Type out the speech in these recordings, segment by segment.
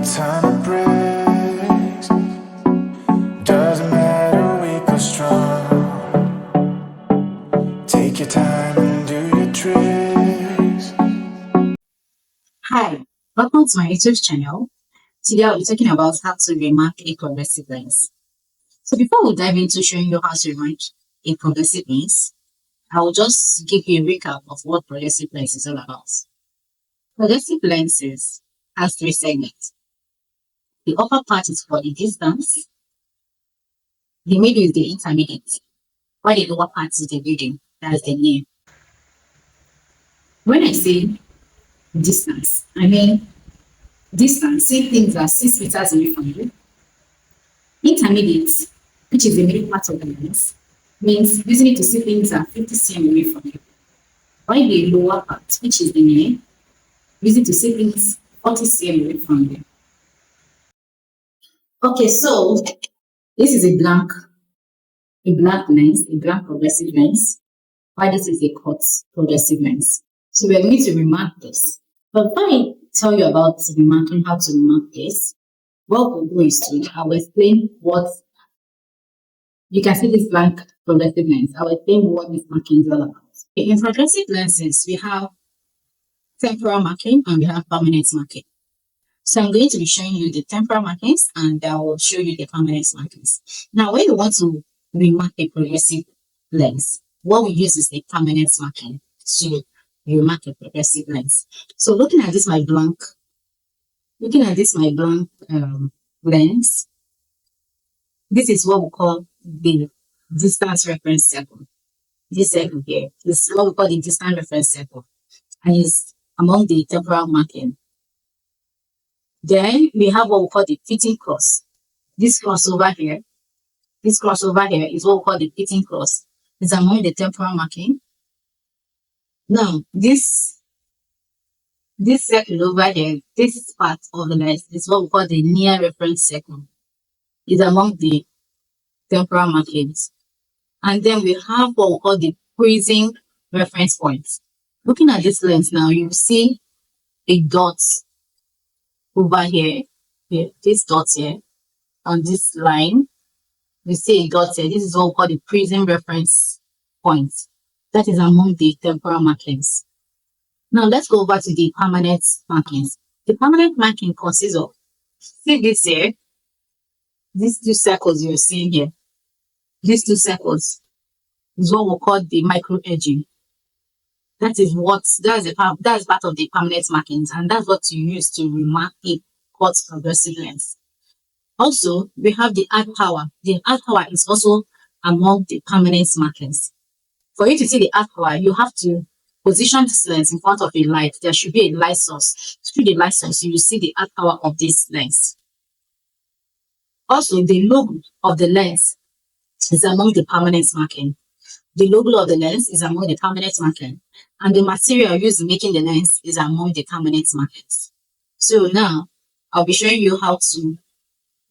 time it breaks. Doesn't matter, weak or strong. Take your time and do your tricks. Hi, welcome to my YouTube channel. Today I'll be talking about how to remark a progressive lens. So before we dive into showing you how to remark a progressive lens, I will just give you a recap of what progressive lens is all about. Progressive lenses has three segments. The upper part is for the distance, the middle is the intermediate, while the lower part is the reading, that's the near. When I say distance, I mean distance, say things are 6 meters away from you. Intermediate, which is the middle part of the lens, means using it to see things are 50 cm away from you. While the lower part, which is the near, use it to see things 40 cm away from you. Okay, so this is a blank lens, a blank progressive lens, while this is a cut progressive lens. So we are going to remark this. But before I tell you about remarking, how to remark this, what we'll do is I will explain what you can see this blank progressive lens. I will explain what this marking is all about. In progressive lenses, we have temporal marking and we have permanent marking. So I'm going to be showing you the temporal markings and I will show you the permanent markings. Now, when you want to remark a progressive lens, what we use is the permanent marking to remark a progressive lens. So looking at this my blank lens, this is what we call the distance reference circle. This circle here is what we call the distance reference circle, and is among the temporal marking. Then we have what we call the fitting cross. This crossover here is what we call the fitting cross. It's among the temporal marking. Now, this circle over here, this part of the lens is what we call the near reference circle. It's among the temporal markings. And then we have what we call the prism reference points. Looking at this lens now, you see a dot over here, this dot here, on this line. You see a dot here. This is what we call the prism reference point. That is among the temporal markings. Now let's go over to the permanent markings. The permanent marking consists of, see this here, these two circles you're seeing here. These two circles is what we call the micro edging. That's part of the permanent markings, and that's what you use to remark a cut progressive lens. Also, we have the add power. The add power is also among the permanent markings. For you to see the add power, you have to position this lens in front of a light. There should be a light source. Through the light source, you will see the add power of this lens. Also, the logo of the lens is among the permanent marking. The logo of the lens is among the permanent marking, and the material used in making the lens is among the permanent markings. So now, I'll be showing you how to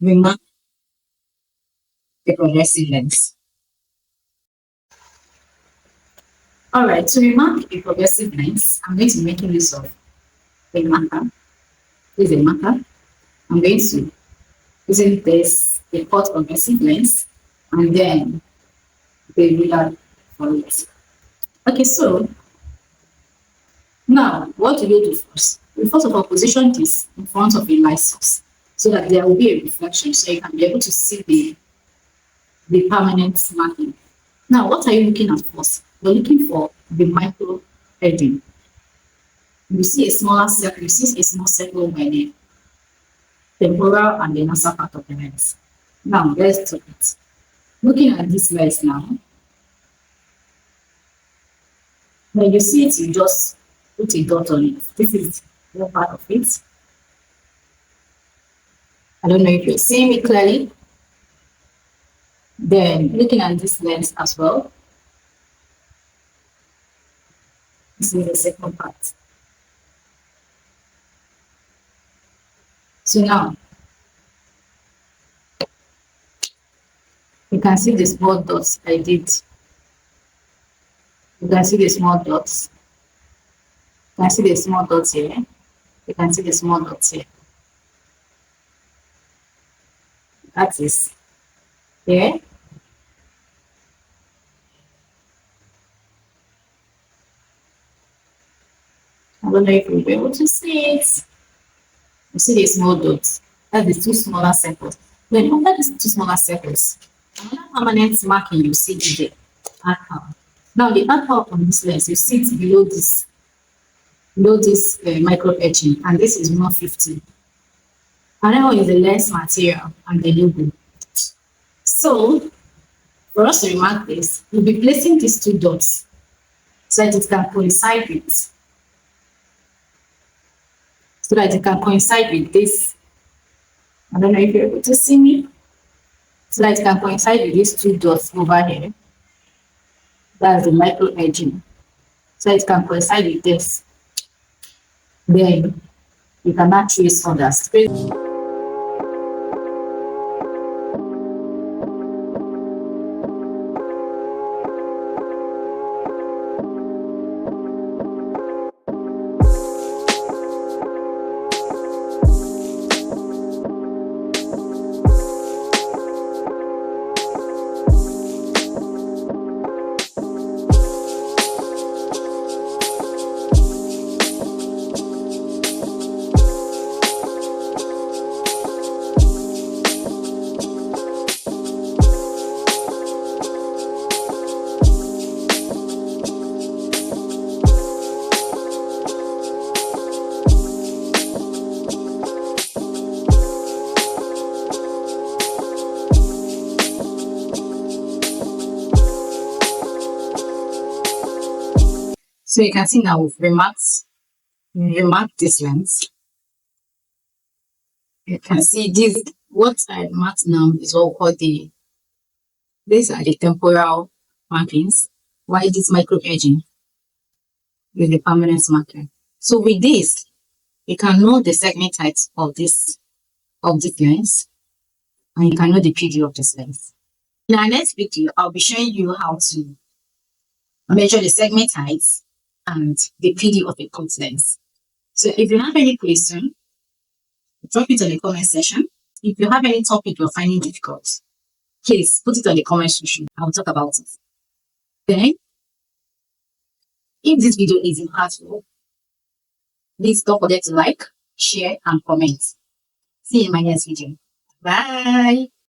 remark the progressive lens. Alright, to remark a progressive lens, I'm going to be making use of a marker. This is a marker. I'm going to using this, a cut progressive lens, and then the ruler for it. Okay, so now what do we do first? We first of all position this in front of a light source so that there will be a reflection, so you can be able to see the permanent marking. Now, what are you looking at first? We're looking for the micro edging. You see a smaller circle, you see a small circle by the temporal and the nasal part of the lens. Now, let's do it. Looking at this lens now, when you see it, you just put a dot on it. This is one part of it. I don't know if you're seeing it clearly. Then, looking at this lens as well, this is the second part. So now, you can see the small dots I did. You can see the small dots. You can see the small dots here. You can see the small dots here. That is here. I don't know if you'll be able to see it. You see the small dots. That's the two smaller circles. Then under these two smaller circles, another permanent marking you see is the alpha. Now the alpha on this lens, you see it below this micro etching, and this is 150. Another one is the lens material and the logo. So for us to remark this, we'll be placing these two dots so that it can coincide with this. I don't know if you're able to see me. So that it can coincide with these two dots over here. That's the micro edging. So it can coincide with this. Then you cannot trace others. So you can see now we've remarked this lens. You can see this, what I marked now is what we call these are the temporal markings, while this micro edging is the permanent marking. So with this, you can know the segment height of this lens, and you can know the PD of this lens. In our next video, I'll be showing you how to measure the segment height and the PD of a cut lens. So if you have any question, drop it on the comment section. If you have any topic you're finding difficult, please put it on the comment section. I'll talk about it. Then, if this video is impactful, please don't forget to like, share, and comment. See you in my next video. Bye!